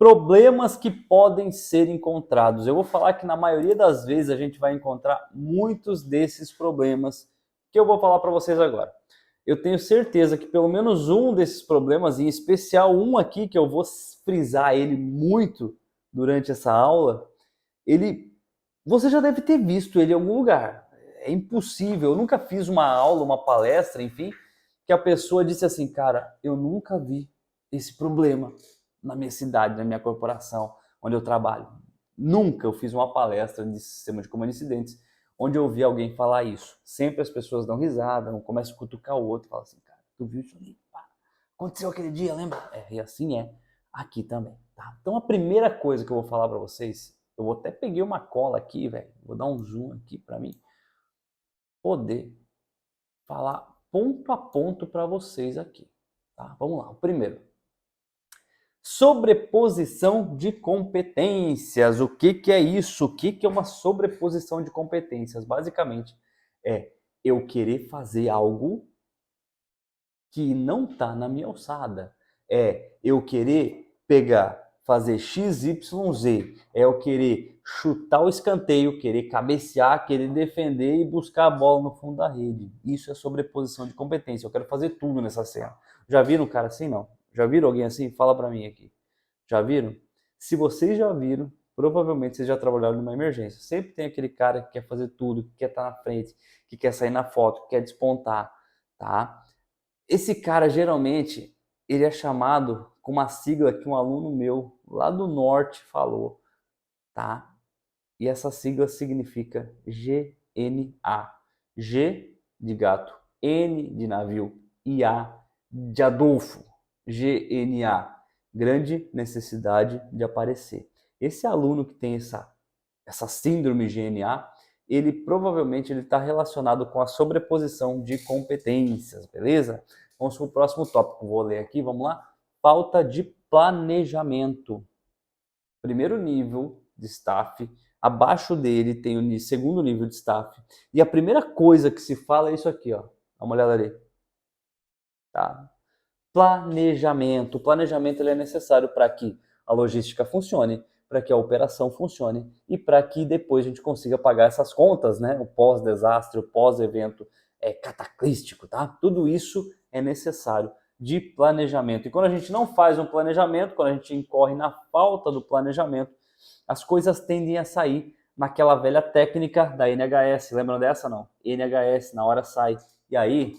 Problemas que podem ser encontrados. Eu vou falar que na maioria das vezes a gente vai encontrar muitos desses problemas que eu vou falar para vocês agora. Eu tenho certeza que pelo menos um desses problemas, em especial um aqui que eu vou frisar ele muito durante essa aula, você já deve ter visto ele em algum lugar. É impossível, eu nunca fiz uma aula, uma palestra, enfim, que a pessoa disse assim, cara, eu nunca vi esse problema na minha cidade, na minha corporação, onde eu trabalho. Nunca eu fiz uma palestra de sistema de comando de incidentes onde eu vi alguém falar isso. Sempre as pessoas dão risada, um começa a cutucar o outro, fala assim, cara, tu viu isso ali? Aconteceu aquele dia, lembra? E assim é aqui também, tá? Então a primeira coisa que eu vou falar para vocês, eu vou até peguei uma cola aqui, velho, vou dar um zoom aqui para mim poder falar ponto a ponto para vocês aqui, tá? Vamos lá, o primeiro. Sobreposição de competências. O que é isso? O que é uma sobreposição de competências? Basicamente, é eu querer fazer algo que não está na minha alçada. É eu querer pegar, fazer X, Y, Z. É eu querer chutar o escanteio, querer cabecear, querer defender e buscar a bola no fundo da rede. Isso é sobreposição de competência. Eu quero fazer tudo nessa cena. Já viram um cara assim? Não. Já viram alguém assim? Fala para mim aqui. Já viram? Se vocês já viram, provavelmente vocês já trabalharam numa emergência. Sempre tem aquele cara que quer fazer tudo, que quer estar na frente, que quer sair na foto, que quer despontar, tá? Esse cara, geralmente, ele é chamado com uma sigla que um aluno meu lá do norte falou, tá? E essa sigla significa GNA. G de gato, N de navio e A de Adolfo. GNA. Grande necessidade de aparecer. Esse aluno que tem essa síndrome GNA, ele provavelmente está relacionado com a sobreposição de competências, beleza? Vamos para o próximo tópico, vou ler aqui, vamos lá? Falta de planejamento. Primeiro nível de staff, abaixo dele tem o segundo nível de staff, e a primeira coisa que se fala é isso aqui, ó. Dá uma olhada ali. Tá? Planejamento. O planejamento ele é necessário para que a logística funcione, para que a operação funcione e para que depois a gente consiga pagar essas contas, né? O pós-desastre, o pós-evento cataclístico, tá? Tudo isso é necessário de planejamento. E quando a gente não faz um planejamento, quando a gente incorre na falta do planejamento, as coisas tendem a sair naquela velha técnica da NHS. Lembram dessa, não? NHS, na hora sai. E aí,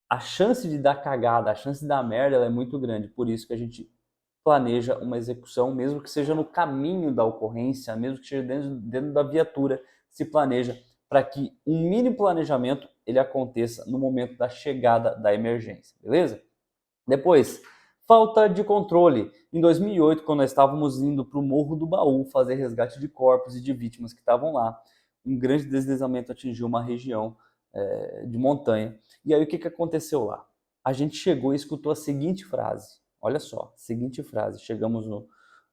a chance de dar cagada, a chance de dar merda, ela é muito grande. Por isso que a gente planeja uma execução, mesmo que seja no caminho da ocorrência, mesmo que seja dentro da viatura, se planeja para que um mini planejamento ele aconteça no momento da chegada da emergência, beleza? Depois, falta de controle. Em 2008, quando nós estávamos indo para o Morro do Baú fazer resgate de corpos e de vítimas que estavam lá, um grande deslizamento atingiu uma região de montanha. E aí o que aconteceu lá? A gente chegou e escutou a seguinte frase. Olha só, seguinte frase. Chegamos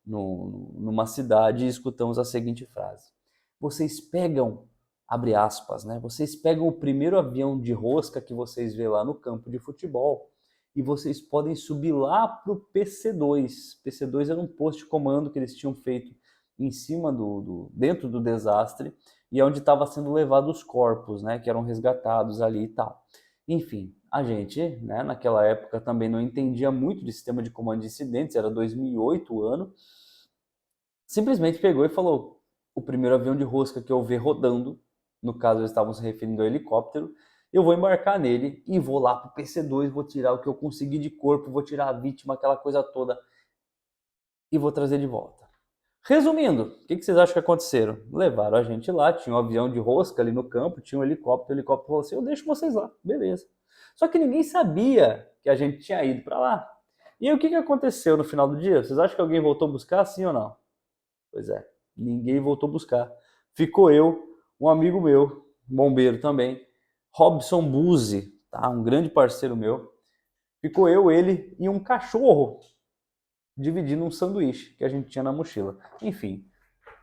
numa cidade e escutamos a seguinte frase. Vocês pegam, abre aspas, né? Vocês pegam o primeiro avião de rosca que vocês vê lá no campo de futebol e vocês podem subir lá para o PC2. PC2 era um posto de comando que eles tinham feito em cima dentro do desastre e é onde estava sendo levados os corpos, né, que eram resgatados ali e tal. Enfim, a gente, né, naquela época também não entendia muito de sistema de comando de incidentes, era 2008 o ano, simplesmente pegou e falou, o primeiro avião de rosca que eu ver rodando, no caso eles estavam se referindo ao helicóptero, eu vou embarcar nele e vou lá pro PC2, vou tirar o que eu conseguir de corpo, vou tirar a vítima, aquela coisa toda, e vou trazer de volta. Resumindo, o que vocês acham que aconteceram? Levaram a gente lá, tinha um avião de rosca ali no campo, tinha um helicóptero, o helicóptero falou assim, eu deixo vocês lá, beleza. Só que ninguém sabia que a gente tinha ido para lá. E aí o que aconteceu no final do dia? Vocês acham que alguém voltou buscar, sim ou não? Pois é, ninguém voltou buscar. Ficou eu, um amigo meu, bombeiro também, Robson Buzzi, tá? Um grande parceiro meu. Ficou eu, ele e um cachorro dividindo um sanduíche que a gente tinha na mochila. Enfim,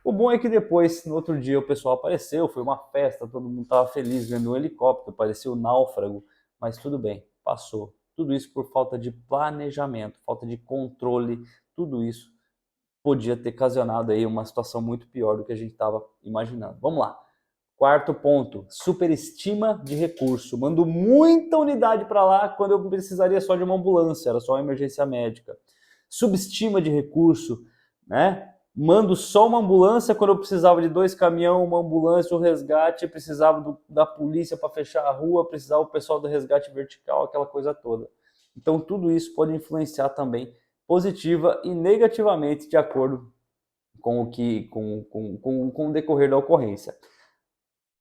o bom é que depois, no outro dia, o pessoal apareceu, foi uma festa, todo mundo estava feliz vendo um helicóptero, parecia um náufrago, mas tudo bem, passou, Tudo isso por falta de planejamento, falta de controle, tudo isso podia ter ocasionado aí uma situação muito pior do que a gente estava imaginando. Vamos lá. Quarto ponto, superestima de recurso. Mando muita unidade para lá quando eu precisaria só de uma ambulância, era só uma emergência médica. Subestima de recurso, né? Mando só uma ambulância quando eu precisava de 2 caminhões, uma ambulância, o resgate, precisava da polícia para fechar a rua, precisava o pessoal do resgate vertical, aquela coisa toda. Então tudo isso pode influenciar também positiva e negativamente de acordo com o decorrer da ocorrência.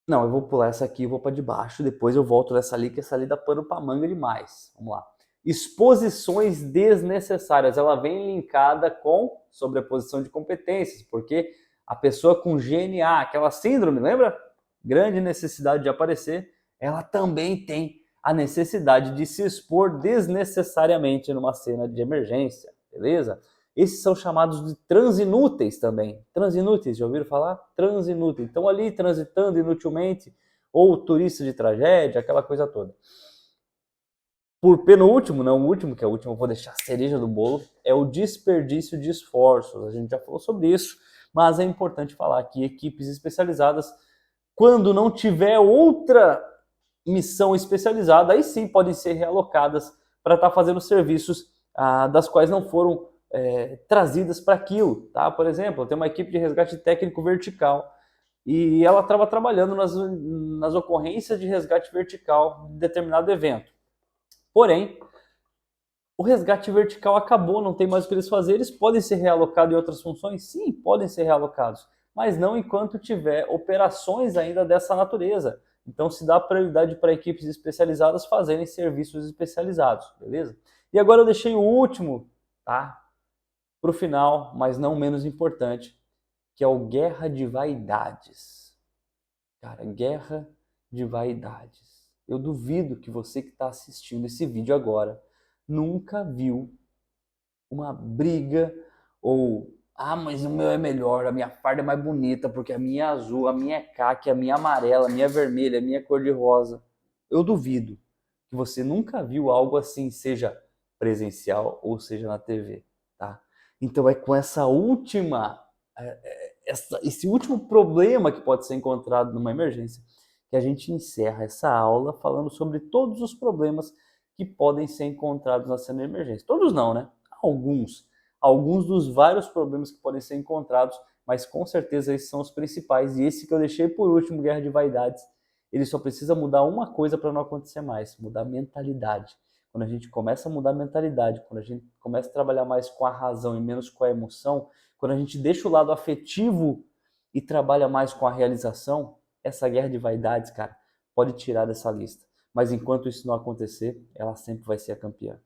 Não, eu vou pular essa aqui e vou para de baixo, depois eu volto nessa ali, que essa ali dá pano para manga demais. Vamos lá. Exposições desnecessárias, ela vem linkada com sobreposição de competências, porque a pessoa com GNA, aquela síndrome, lembra? Grande necessidade de aparecer, ela também tem a necessidade de se expor desnecessariamente numa cena de emergência, beleza? Esses são chamados de transinúteis também. Transinúteis, já ouviram falar? Transinúteis. Estão ali transitando inutilmente, ou turista de tragédia, aquela coisa toda. Por penúltimo, não o último, que é o último, eu vou deixar a cereja do bolo, é o desperdício de esforços. A gente já falou sobre isso, mas é importante falar que equipes especializadas, quando não tiver outra missão especializada, aí sim podem ser realocadas para estar fazendo serviços das quais não foram trazidas para aquilo, tá? Por exemplo, tem uma equipe de resgate técnico vertical e ela estava trabalhando nas ocorrências de resgate vertical de determinado evento. Porém, o resgate vertical acabou, não tem mais o que eles fazerem. Eles podem ser realocados em outras funções? Sim, podem ser realocados, mas não enquanto tiver operações ainda dessa natureza. Então se dá prioridade para equipes especializadas fazerem serviços especializados, beleza? E agora eu deixei o último, tá? Para o final, mas não menos importante, que é o guerra de vaidades. Cara, guerra de vaidades. Eu duvido que você que está assistindo esse vídeo agora nunca viu uma briga ou mas o meu é melhor, a minha farda é mais bonita porque a minha é azul, a minha é caque, a minha é amarela, a minha é vermelha, a minha é cor de rosa. Eu duvido que você nunca viu algo assim, seja presencial ou seja na TV, tá? Então é com esse último problema que pode ser encontrado numa emergência que a gente encerra essa aula falando sobre todos os problemas que podem ser encontrados na cena de emergência. Todos não, né? Alguns dos vários problemas que podem ser encontrados, mas com certeza esses são os principais. E esse que eu deixei por último, guerra de vaidades, ele só precisa mudar uma coisa para não acontecer mais, mudar a mentalidade. Quando a gente começa a mudar a mentalidade, quando a gente começa a trabalhar mais com a razão e menos com a emoção, quando a gente deixa o lado afetivo e trabalha mais com a realização, essa guerra de vaidades, cara, pode tirar dessa lista. Mas enquanto isso não acontecer, ela sempre vai ser a campeã.